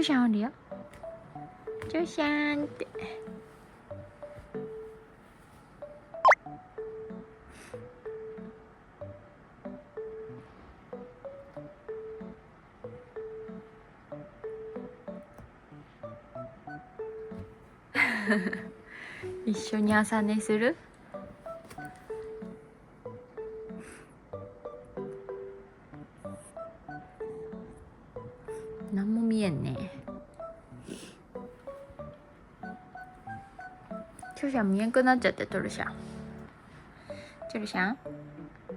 シャンおるよ。チュシャンって一緒に朝寝する？何も見えんね。チュシャン見えんくなっちゃってトルシャン。チュルシャン？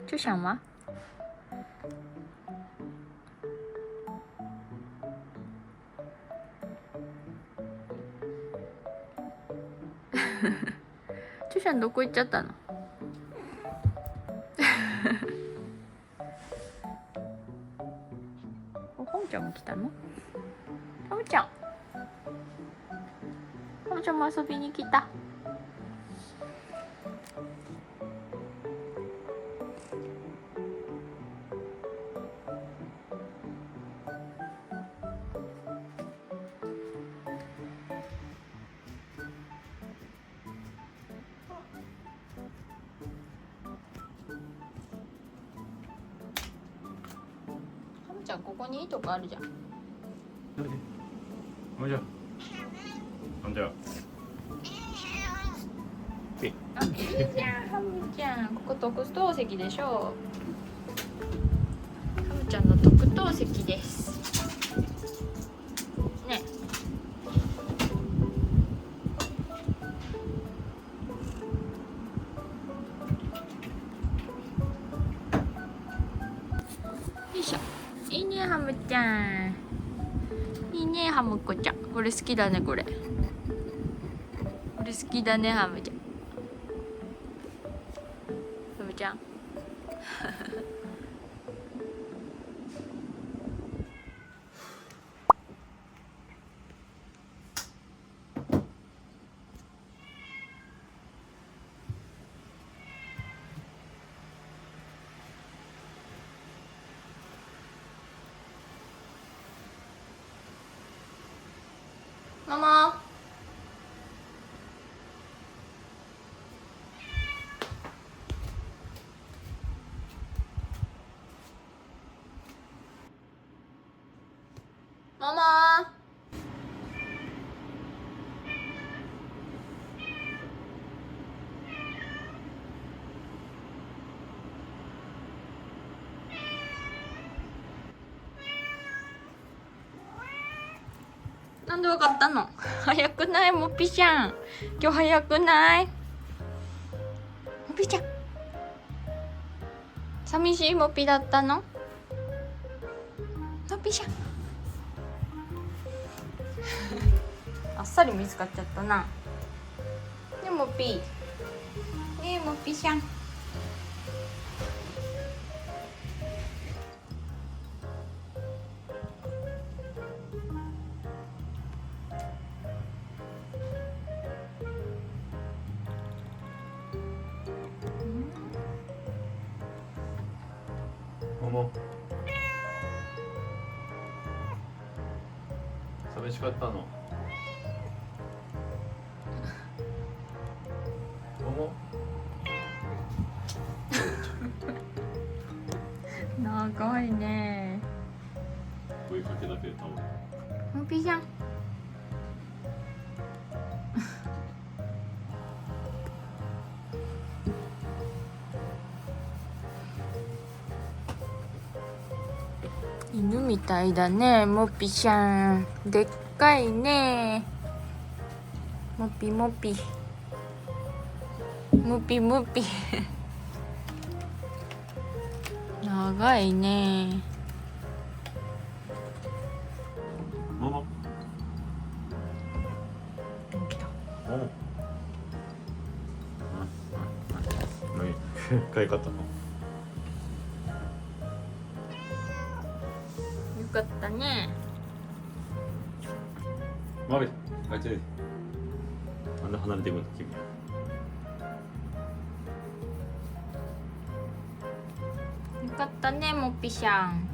チュシャンは？チュシャンどこ行っちゃったの？おほんちゃんも来たの？ほんちゃん。ほんちゃんも遊びに来た。ハムちゃんここにいいとこあるじゃん。ほんじゃ。ほんじゃ。あ、いいじゃんハムちゃん。ここ特等席でしょう。ハムちゃんの特等席です。ね。よいしょ。いいねハムちゃん。いいねハム子ちゃん。これ好きだねこれ。これ好きだねハムちゃん。ハムちゃん。ママ。ママ。なんでわかったの？早くないもっぴちゃん。今日早くない？もっぴちゃん。寂しいもっぴだったの？もっぴちゃん。あっさり見つかっちゃったな。ねえもっぴ。ねえもっぴちゃん。もも。寂しかったの？もも。長いね。声かけだけで倒れる。もっぴちゃん。犬みたいだね、もっぴちゃん。でっかいね。もっぴもっぴ。もっぴもっぴ。長いね。もも。来た。もも。可愛かったの？よかったね。マミ、あいつね。なんで離れていくんだ君。よかったね、もっぴちゃん。